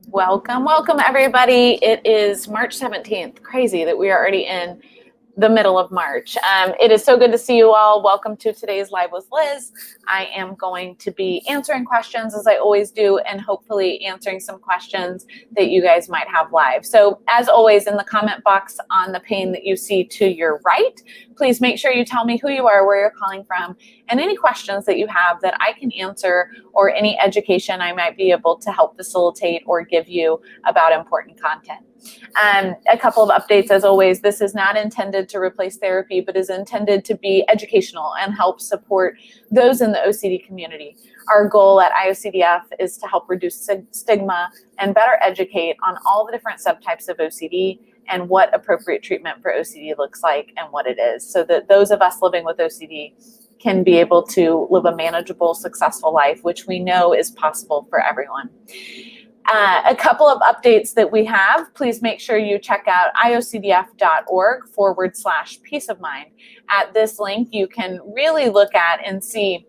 Welcome everybody. It is March 17th. Crazy that we are already in the middle of March. It is so good to see you all. Welcome to today's Live with Liz. I am going to be answering questions as I always do, and hopefully answering some questions that you guys might have live. So as always, in the comment box on the pane that you see to your right, please make sure you tell me who you are, where you're calling from, and any questions that you have that I can answer, or any education I might be able to help facilitate or give you about important content. A couple of updates as always. This is not intended to replace therapy, but is intended to be educational and help support those in the OCD community. Our goal at IOCDF is to help reduce stigma and better educate on all the different subtypes of OCD and what appropriate treatment for OCD looks like and what it is, so that those of us living with OCD can be able to live a manageable, successful life, which we know is possible for everyone. A couple of updates that we have. Please make sure you check out iocdf.org/peace of mind. At this link, you can really look at and see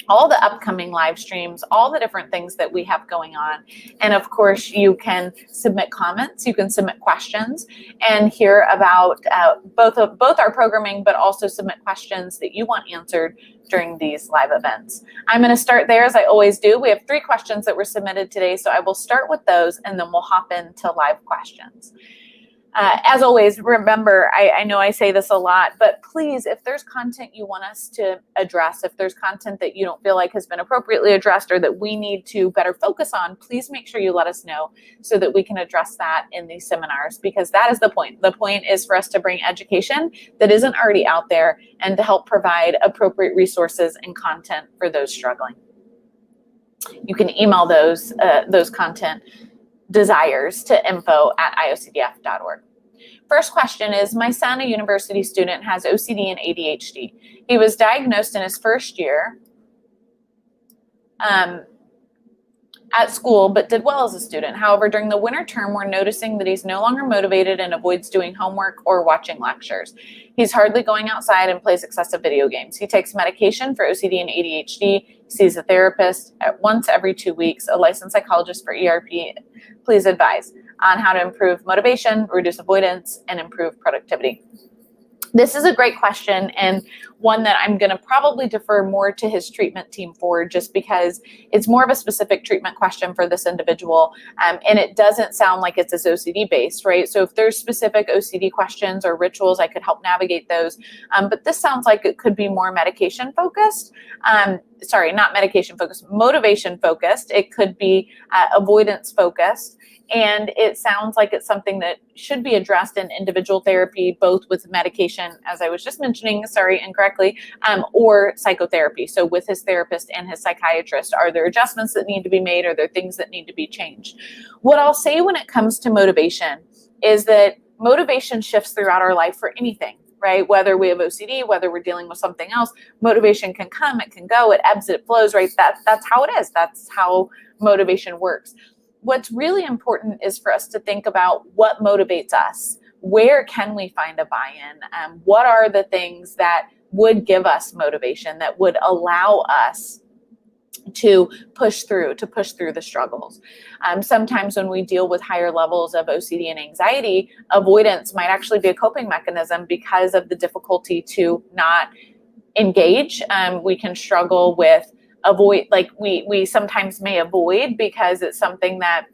all the upcoming live streams, all the different things that we have going on. And of course, you can submit comments, you can submit questions, and hear about both our programming, but also submit questions that you want answered during these live events. I'm going to start there as I always do. We have 3 questions that were submitted today, so I will start with those and then we'll hop into live questions. As always, remember, I know I say this a lot, but please, if there's content you want us to address, if there's content that you don't feel like has been appropriately addressed or that we need to better focus on, please make sure you let us know so that we can address that in these seminars, because that is the point. The point is for us to bring education that isn't already out there and to help provide appropriate resources and content for those struggling. You can email those content desires to info@iocdf.org. First question is, my son, a university student, has OCD and ADHD. He was diagnosed in his first year at school, but did well as a student. However, during the winter term, we're noticing that he's no longer motivated and avoids doing homework or watching lectures. He's hardly going outside and plays excessive video games. He takes medication for OCD and ADHD, sees a therapist once every 2 weeks, a licensed psychologist for ERP. Please advise on how to improve motivation, reduce avoidance, and improve productivity. This is a great question, and one that I'm going to probably defer more to his treatment team for, just because it's more of a specific treatment question for this individual, and it doesn't sound like it's as OCD based, right? So if there's specific OCD questions or rituals, I could help navigate those, but this sounds like it could be more medication focused. Sorry, not medication focused, motivation focused. It could be avoidance focused. And it sounds like it's something that should be addressed in individual therapy, both with medication, as I was just mentioning, incorrectly, or psychotherapy. So with his therapist and his psychiatrist, are there adjustments that need to be made? Are there things that need to be changed? What I'll say when it comes to motivation is that motivation shifts throughout our life for anything, right? Whether we have OCD, whether we're dealing with something else, motivation can come, it can go, it ebbs, it flows, right? That's how it is. That's how motivation works. What's really important is for us to think about what motivates us. Where can we find a buy-in? What are the things that would give us motivation, that would allow us to push through the struggles? Sometimes when we deal with higher levels of OCD and anxiety, avoidance might actually be a coping mechanism because of the difficulty to not engage. We can struggle with we sometimes may avoid because it's something that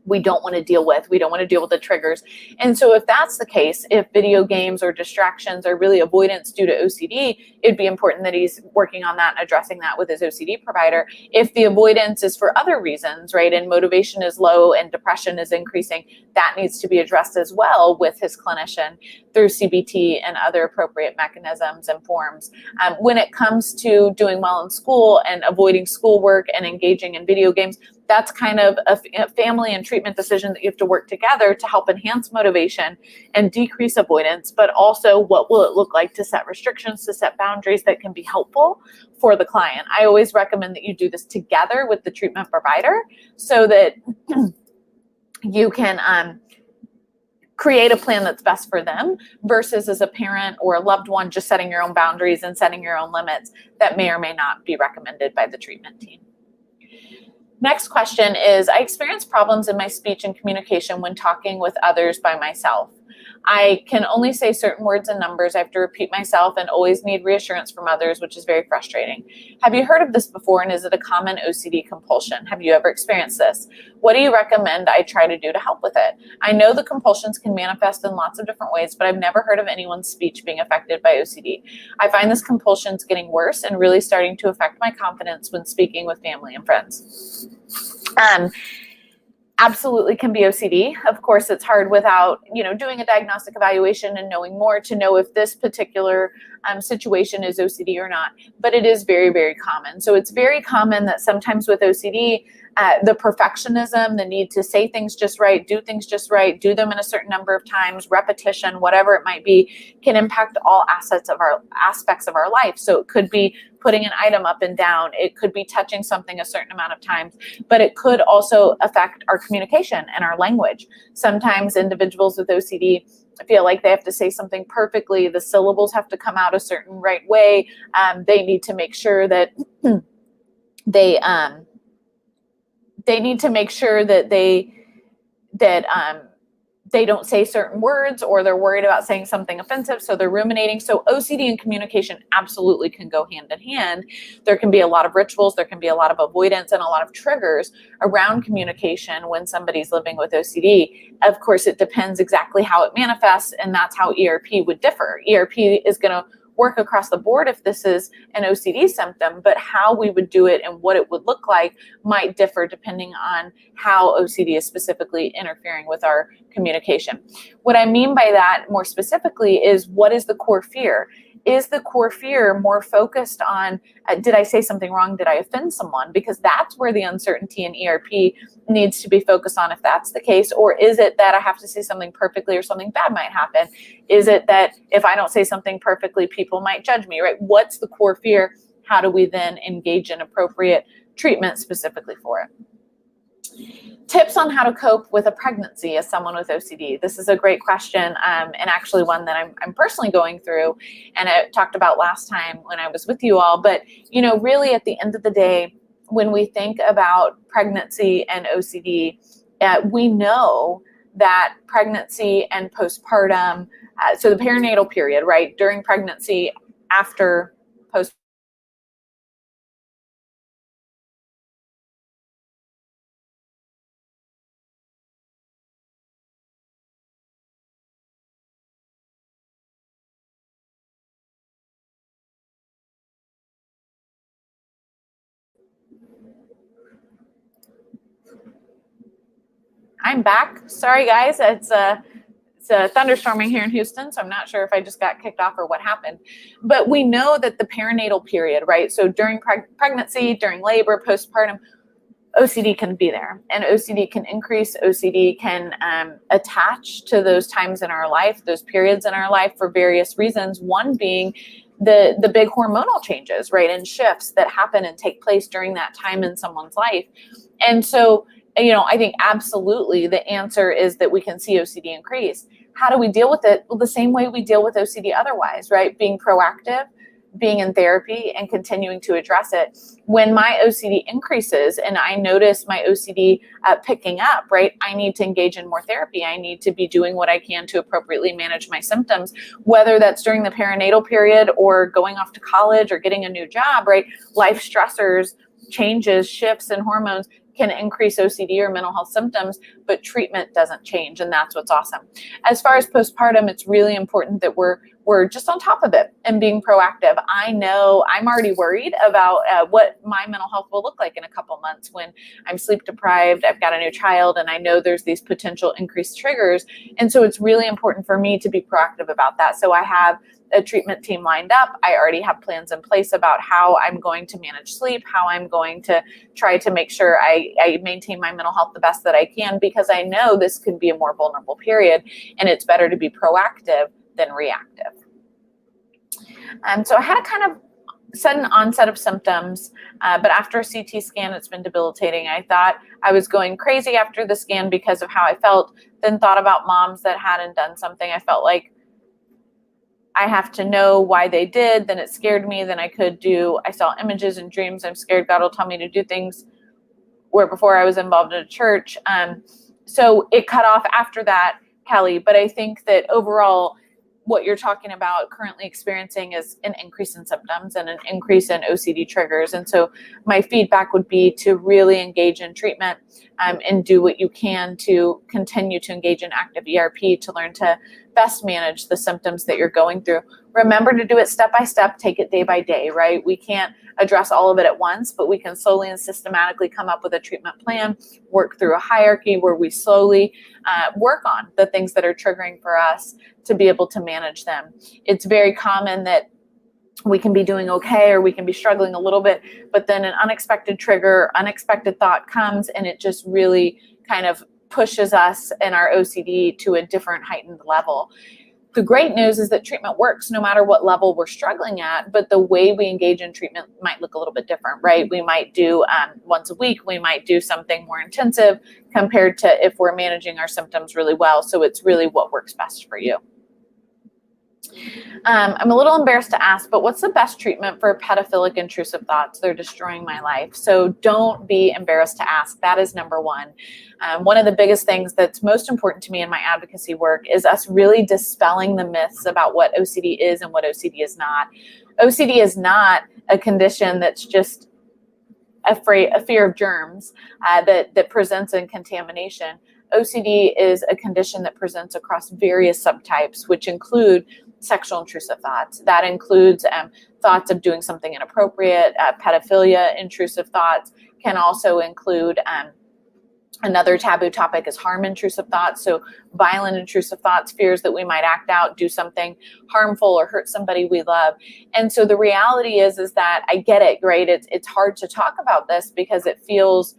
we don't want to deal with. We don't want to deal with the triggers. And so if that's the case, if video games or distractions are really avoidance due to OCD, it'd be important that he's working on that and addressing that with his OCD provider. If the avoidance is for other reasons, right, and motivation is low and depression is increasing, that needs to be addressed as well with his clinician through CBT and other appropriate mechanisms and forms. When it comes to doing well in school and avoiding schoolwork and engaging in video games, that's kind of a family and treatment decision that you have to work together to help enhance motivation and decrease avoidance, but also what will it look like to set restrictions, to set boundaries that can be helpful for the client. I always recommend that you do this together with the treatment provider so that you can create a plan that's best for them versus as a parent or a loved one just setting your own boundaries and setting your own limits that may or may not be recommended by the treatment team. Next question is, I experience problems in my speech and communication when talking with others by myself. I can only say certain words and numbers. I have to repeat myself and always need reassurance from others, which is very frustrating. Have you heard of this before, and is it a common OCD compulsion? Have you ever experienced this? What do you recommend I try to do to help with it? I know the compulsions can manifest in lots of different ways, but I've never heard of anyone's speech being affected by OCD. I find this compulsion getting worse and really starting to affect my confidence when speaking with family and friends. Absolutely can be OCD. Of course, it's hard without, doing a diagnostic evaluation and knowing more to know if this particular situation is OCD or not. But it is very, very common. So it's very common that sometimes with OCD, the perfectionism, the need to say things just right, do things just right, do them in a certain number of times, repetition, whatever it might be, can impact all aspects of our life. So it could be putting an item up and down. It could be touching something a certain amount of times, but it could also affect our communication and our language. Sometimes individuals with OCD feel like they have to say something perfectly. The syllables have to come out a certain right way. They need to make sure that they need to make sure that they don't say certain words, or they're worried about saying something offensive, so they're ruminating. So OCD and communication absolutely can go hand in hand. There can be a lot of rituals, there can be a lot of avoidance and a lot of triggers around communication when somebody's living with OCD. Of course, it depends exactly how it manifests, and that's how ERP would differ. ERP is going to work across the board if this is an OCD symptom, but how we would do it and what it would look like might differ depending on how OCD is specifically interfering with our communication. What I mean by that more specifically is, what is the core fear? Is the core fear more focused on, did I say something wrong? Did I offend someone? Because that's where the uncertainty in ERP needs to be focused on, if that's the case. Or is it that I have to say something perfectly or something bad might happen? Is it that if I don't say something perfectly, people might judge me, right? What's the core fear? How do we then engage in appropriate treatment specifically for it? Tips on how to cope with a pregnancy as someone with OCD. This is a great question, and actually one that I'm personally going through, and I talked about last time when I was with you all. But really at the end of the day, when we think about pregnancy and OCD, we know that pregnancy and postpartum, so the perinatal period, right, during pregnancy, after postpartum, I'm back. Sorry, guys. It's a thunderstorming here in Houston, so I'm not sure if I just got kicked off or what happened. But we know that the perinatal period, right? So during pregnancy, during labor, postpartum, OCD can be there, and OCD can increase. OCD can attach to those times in our life, those periods in our life, for various reasons. One being the big hormonal changes, right, and shifts that happen and take place during that time in someone's life. And so, I think absolutely the answer is that we can see OCD increase. How do we deal with it? Well, the same way we deal with OCD otherwise, right? Being proactive, being in therapy, and continuing to address it. When my OCD increases and I notice my OCD picking up, right, I need to engage in more therapy. I need to be doing what I can to appropriately manage my symptoms, whether that's during the perinatal period or going off to college or getting a new job, right? Life stressors, changes, shifts in hormones can increase OCD or mental health symptoms, but treatment doesn't change, and that's what's awesome. As far as postpartum, it's really important that we're just on top of it and being proactive. I know I'm already worried about what my mental health will look like in a couple months when I'm sleep deprived, I've got a new child, and I know there's these potential increased triggers. And so it's really important for me to be proactive about that. So I have a treatment team lined up. I already have plans in place about how I'm going to manage sleep, how I'm going to try to make sure I maintain my mental health the best that I can, because I know this could be a more vulnerable period, and it's better to be proactive than reactive. So I had a kind of sudden onset of symptoms, but after a CT scan, it's been debilitating. I thought I was going crazy after the scan because of how I felt, then thought about moms that hadn't done something. I felt like I have to know why they did. Then it scared me. Then I saw images and dreams. I'm scared God will tell me to do things where before I was involved in a church. So it cut off after that, Kelly. But I think that overall, what you're talking about currently experiencing is an increase in symptoms and an increase in OCD triggers. And so my feedback would be to really engage in treatment and do what you can to continue to engage in active ERP to learn to best manage the symptoms that you're going through. Remember to do it step by step, take it day by day, right? We can't address all of it at once, but we can slowly and systematically come up with a treatment plan, work through a hierarchy where we slowly work on the things that are triggering for us to be able to manage them. It's very common that we can be doing okay or we can be struggling a little bit, but then an unexpected trigger, unexpected thought comes and it just really kind of pushes us and our OCD to a different heightened level. The great news is that treatment works no matter what level we're struggling at, but the way we engage in treatment might look a little bit different, right? We might do once a week, we might do something more intensive compared to if we're managing our symptoms really well. So it's really what works best for you. I'm a little embarrassed to ask, but what's the best treatment for pedophilic intrusive thoughts? They're destroying my life. So don't be embarrassed to ask. That is number one. One of the biggest things that's most important to me in my advocacy work is us really dispelling the myths about what OCD is and what OCD is not. OCD is not a condition that's just a fear of germs that presents in contamination. OCD is a condition that presents across various subtypes, which include sexual intrusive thoughts. That includes thoughts of doing something inappropriate. Pedophilia intrusive thoughts can also include another taboo topic is harm intrusive thoughts. So violent intrusive thoughts, fears that we might act out, do something harmful or hurt somebody we love. And so the reality is that I get it, right? It's hard to talk about this because it feels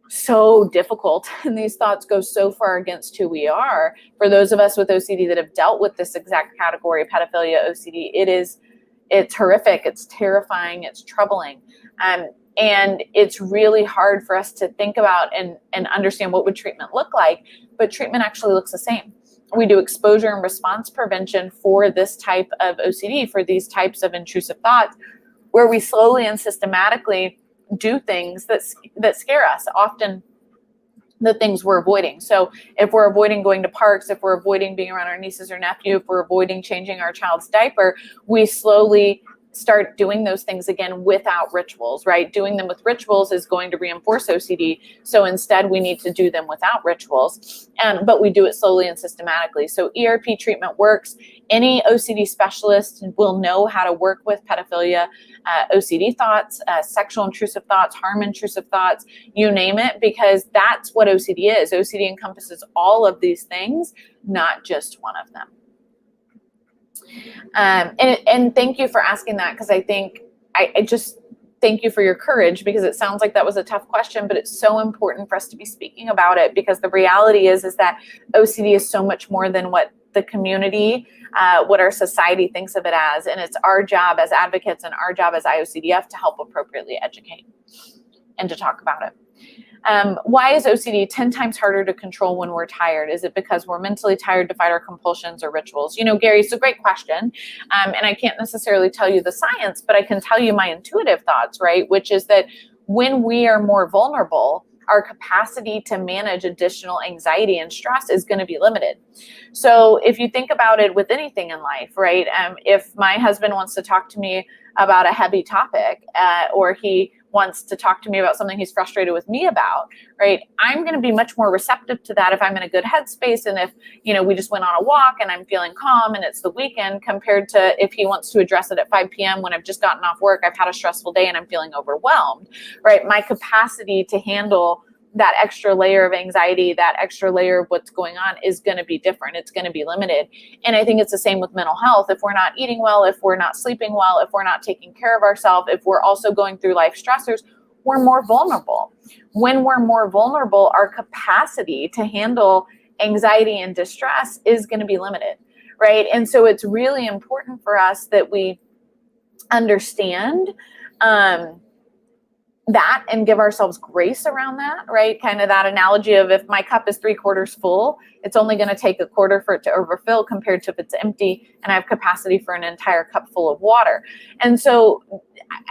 so difficult and these thoughts go so far against who we are. For those of us with OCD that have dealt with this exact category, pedophilia, OCD, it's horrific, it's terrifying, it's troubling. And it's really hard for us to think about and understand what would treatment look like, but treatment actually looks the same. We do exposure and response prevention for this type of OCD, for these types of intrusive thoughts, where we slowly and systematically do things that scare us, often the things we're avoiding. So if we're avoiding going to parks, if we're avoiding being around our nieces or nephew, if we're avoiding changing our child's diaper, we slowly start doing those things again without rituals, right? Doing them with rituals is going to reinforce OCD. So instead we need to do them without rituals, but we do it slowly and systematically. So ERP treatment works. Any OCD specialist will know how to work with pedophilia, OCD thoughts, sexual intrusive thoughts, harm intrusive thoughts, you name it, because that's what OCD is. OCD encompasses all of these things, not just one of them. And thank you for asking that, because I think I just thank you for your courage, because it sounds like that was a tough question, but it's so important for us to be speaking about it, because the reality is that OCD is so much more than what the community, what our society thinks of it as. And it's our job as advocates and our job as IOCDF to help appropriately educate and to talk about it. Why is OCD 10 times harder to control when we're tired? Is it because we're mentally tired to fight our compulsions or rituals? You know, Gary, it's a great question. And I can't necessarily tell you the science, but I can tell you my intuitive thoughts, right? Which is that when we are more vulnerable, our capacity to manage additional anxiety and stress is going to be limited. So if you think about it with anything in life, right? If my husband wants to talk to me about a heavy topic, or he wants to talk to me about something he's frustrated with me about, right? I'm going to be much more receptive to that if I'm in a good headspace, and if, you know, we just went on a walk and I'm feeling calm and it's the weekend, compared to if he wants to address it at 5 p.m. when I've just gotten off work, I've had a stressful day and I'm feeling overwhelmed, right? My capacity to handle that extra layer of anxiety, that extra layer of what's going on is going to be different. It's going to be limited. And I think it's the same with mental health. If we're not eating well, if we're not sleeping well, if we're not taking care of ourselves, if we're also going through life stressors, we're more vulnerable. When we're more vulnerable, our capacity to handle anxiety and distress is going to be limited, right? And so it's really important for us that we understand that and give ourselves grace around that, right? Kind of that analogy of if my cup is 3/4 full, it's only going to take 1/4 for it to overfill compared to if it's empty and I have capacity for an entire cup full of water. And so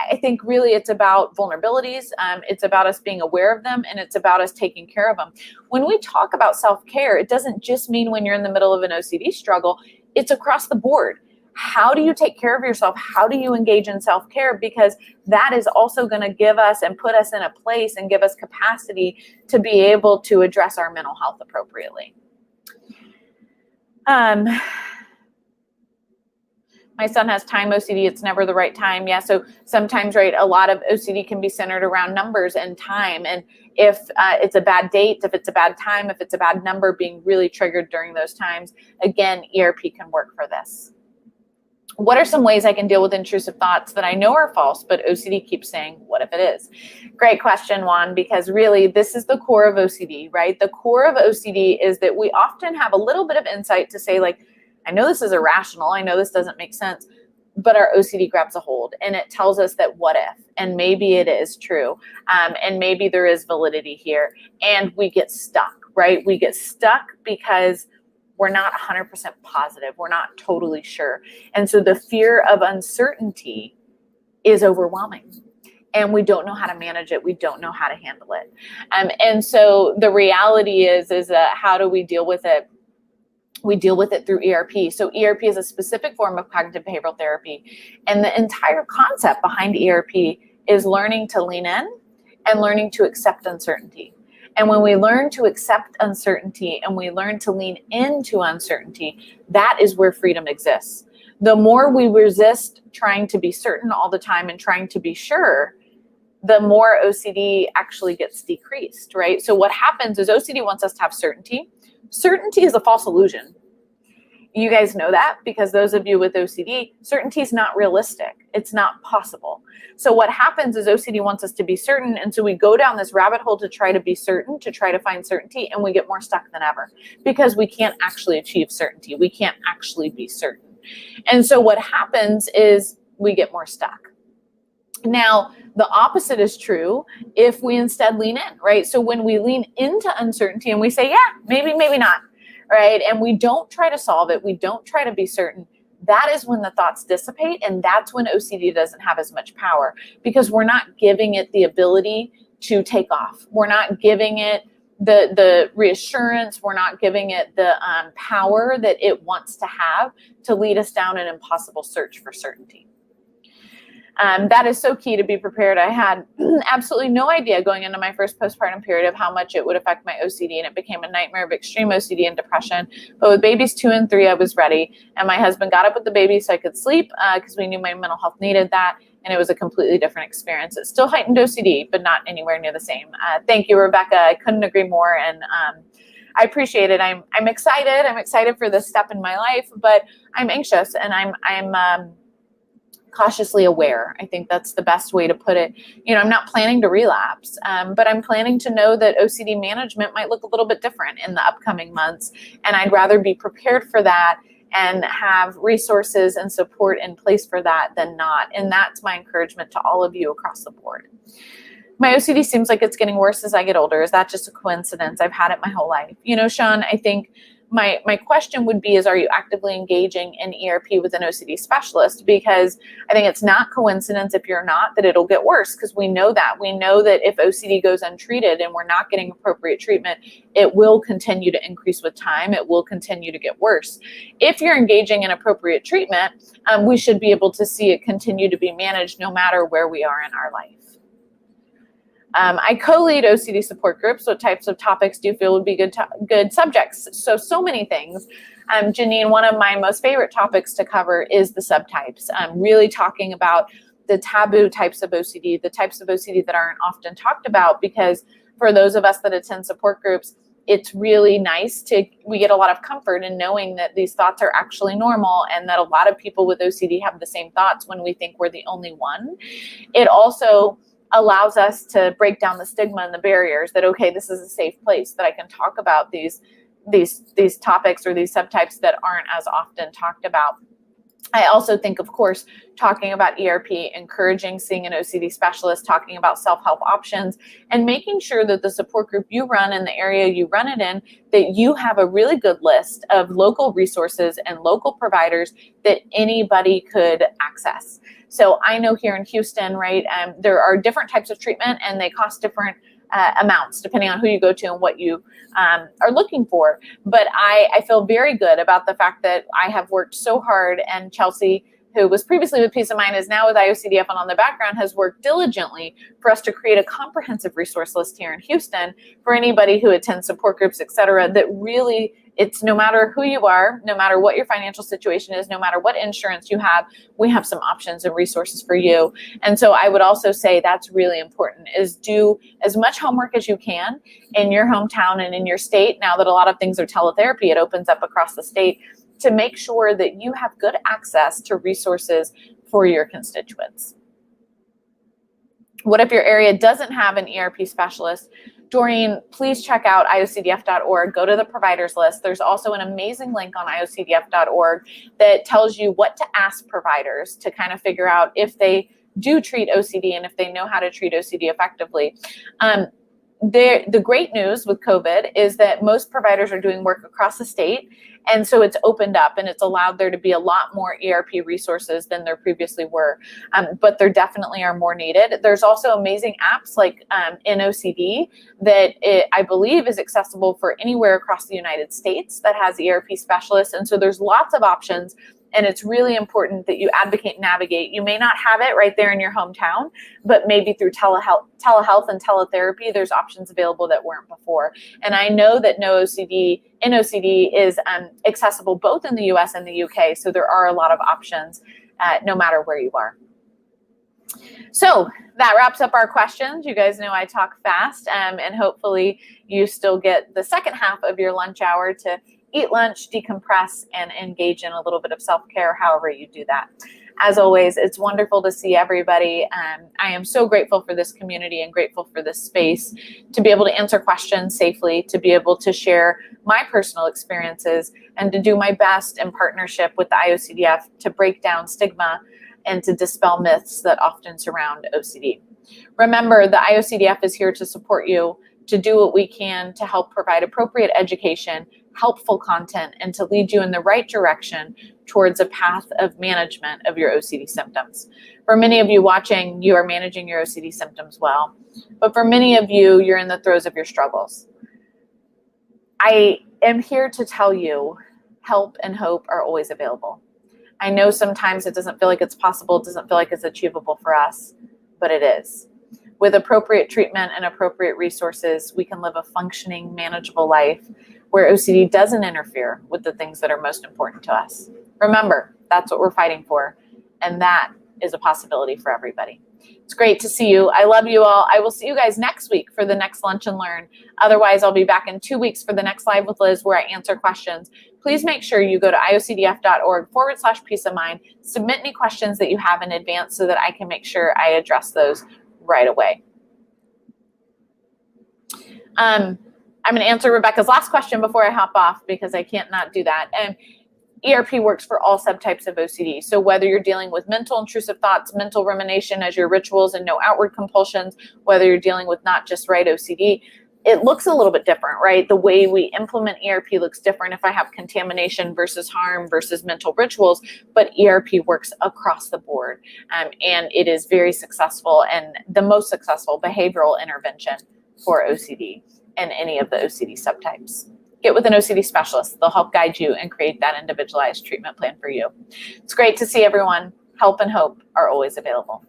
I think really it's about vulnerabilities. It's about us being aware of them, and it's about us taking care of them. When we talk about self-care, it doesn't just mean when you're in the middle of an OCD struggle, it's across the board. How do you take care of yourself? How do you engage in self-care? Because that is also going to give us and put us in a place and give us capacity to be able to address our mental health appropriately. My son has time OCD. It's never the right time. Yeah, so sometimes, right, a lot of OCD can be centered around numbers and time. And if it's a bad date, if it's a bad time, if it's a bad number being really triggered during those times, again, ERP can work for this. What are some ways I can deal with intrusive thoughts that I know are false, but OCD keeps saying, what if it is? Great question, Juan, because really this is the core of OCD, right? The core of OCD is that we often have a little bit of insight to say, like, I know this is irrational, I know this doesn't make sense, but our OCD grabs a hold and it tells us that what if, and maybe it is true, and maybe there is validity here, and we get stuck, right? We get stuck because we're not 100% positive. We're not totally sure. And so the fear of uncertainty is overwhelming. And we don't know how to manage it. We don't know how to handle it. And so the reality is how do we deal with it? We deal with it through ERP. So ERP is a specific form of cognitive behavioral therapy. And the entire concept behind ERP is learning to lean in and learning to accept uncertainty. And when we learn to accept uncertainty and we learn to lean into uncertainty, that is where freedom exists. The more we resist trying to be certain all the time and trying to be sure, the more OCD actually gets decreased, right? So what happens is OCD wants us to have certainty. Certainty is a false illusion. You guys know that because those of you with OCD, certainty is not realistic. It's not possible. So what happens is OCD wants us to be certain. And so we go down this rabbit hole to try to be certain, to try to find certainty, and we get more stuck than ever because we can't actually achieve certainty. We can't actually be certain. And so what happens is we get more stuck. Now, the opposite is true if we instead lean in, right? So when we lean into uncertainty and we say, yeah, maybe, maybe not, right? And we don't try to solve it. We don't try to be certain. That is when the thoughts dissipate, and that's when OCD doesn't have as much power because we're not giving it the ability to take off. We're not giving it the reassurance. We're not giving it the power that it wants to have to lead us down an impossible search for certainty. That is so key to be prepared. I had absolutely no idea going into my first postpartum period of how much it would affect my OCD, and it became a nightmare of extreme OCD and depression. But with babies 2 and 3, I was ready, and my husband got up with the baby so I could sleep because we knew my mental health needed that, and it was a completely different experience. It still heightened OCD, but not anywhere near the same. Thank you, Rebecca. I couldn't agree more, and I appreciate it. I'm excited. I'm excited for this step in my life, but I'm anxious, and I'm cautiously aware. I think that's the best way to put it. You know, I'm not planning to relapse, but I'm planning to know that OCD management might look a little bit different in the upcoming months. And I'd rather be prepared for that and have resources and support in place for that than not. And that's my encouragement to all of you across the board. My OCD seems like it's getting worse as I get older. Is that just a coincidence? I've had it my whole life. You know, Sean, I think my question would be is, are you actively engaging in ERP with an OCD specialist? Because I think it's not coincidence if you're not that it'll get worse, because we know that. We know that if OCD goes untreated and we're not getting appropriate treatment, it will continue to increase with time. It will continue to get worse. If you're engaging in appropriate treatment, we should be able to see it continue to be managed no matter where we are in our life. I co-lead OCD support groups. What types of topics do you feel would be good subjects? So many things. Janine, one of my most favorite topics to cover is the subtypes. Really talking about the taboo types of OCD, the types of OCD that aren't often talked about, because for those of us that attend support groups, it's really nice we get a lot of comfort in knowing that these thoughts are actually normal and that a lot of people with OCD have the same thoughts when we think we're the only one. It also allows us to break down the stigma and the barriers that, okay, this is a safe place that I can talk about these topics or these subtypes that aren't as often talked about. I also think, of course, talking about ERP, encouraging seeing an OCD specialist, talking about self-help options, and making sure that the support group you run in the area you run it in, that you have a really good list of local resources and local providers that anybody could access. So I know here in Houston, right, there are different types of treatment and they cost different amounts depending on who you go to and what you are looking for. But I feel very good about the fact that I have worked so hard, and Chelsea, who was previously with Peace of Mind, is now with IOCDF and on the background has worked diligently for us to create a comprehensive resource list here in Houston for anybody who attends support groups, et cetera, that really, it's no matter who you are, no matter what your financial situation is, no matter what insurance you have, we have some options and resources for you. And so I would also say that's really important, is do as much homework as you can in your hometown and in your state. Now that a lot of things are teletherapy, it opens up across the state, to make sure that you have good access to resources for your constituents. What if your area doesn't have an ERP specialist? Doreen, please check out iocdf.org. Go to the providers list. There's also an amazing link on iocdf.org that tells you what to ask providers to kind of figure out if they do treat OCD and if they know how to treat OCD effectively. The great news with COVID is that most providers are doing work across the state. And so it's opened up and it's allowed there to be a lot more ERP resources than there previously were. But there definitely are more needed. There's also amazing apps like NOCD that I believe is accessible for anywhere across the United States that has ERP specialists. And so there's lots of options. And it's really important that you advocate and navigate. You may not have it right there in your hometown, but maybe through telehealth and teletherapy, there's options available that weren't before. And I know that NOCD is accessible both in the US and the UK. So there are a lot of options no matter where you are. So that wraps up our questions. You guys know I talk fast, and hopefully you still get the second half of your lunch hour to eat lunch, decompress, and engage in a little bit of self-care, however you do that. As always, it's wonderful to see everybody. I am so grateful for this community and grateful for this space to be able to answer questions safely, to be able to share my personal experiences, and to do my best in partnership with the IOCDF to break down stigma and to dispel myths that often surround OCD. Remember, the IOCDF is here to support you, to do what we can to help provide appropriate education, helpful content, and to lead you in the right direction towards a path of management of your OCD symptoms. For many of you watching, you are managing your OCD symptoms well, but for many of you, you're in the throes of your struggles. I am here to tell you, help and hope are always available. I know sometimes it doesn't feel like it's possible, it doesn't feel like it's achievable for us, but it is. With appropriate treatment and appropriate resources, we can live a functioning, manageable life where OCD doesn't interfere with the things that are most important to us. Remember, that's what we're fighting for, and that is a possibility for everybody. It's great to see you. I love you all. I will see you guys next week for the next Lunch and Learn. Otherwise, I'll be back in 2 weeks for the next Live with Liz where I answer questions. Please make sure you go to iocdf.org/peace of mind. Submit any questions that you have in advance so that I can make sure I address those right away. I'm going to answer Rebecca's last question before I hop off because I can't not do that. ERP works for all subtypes of OCD. So whether you're dealing with mental intrusive thoughts, mental rumination as your rituals and no outward compulsions, whether you're dealing with not just right OCD, it looks a little bit different, right? The way we implement ERP looks different if I have contamination versus harm versus mental rituals, but ERP works across the board. And it is very successful and the most successful behavioral intervention for OCD and any of the OCD subtypes. Get with an OCD specialist. They'll help guide you and create that individualized treatment plan for you. It's great to see everyone. Help and hope are always available.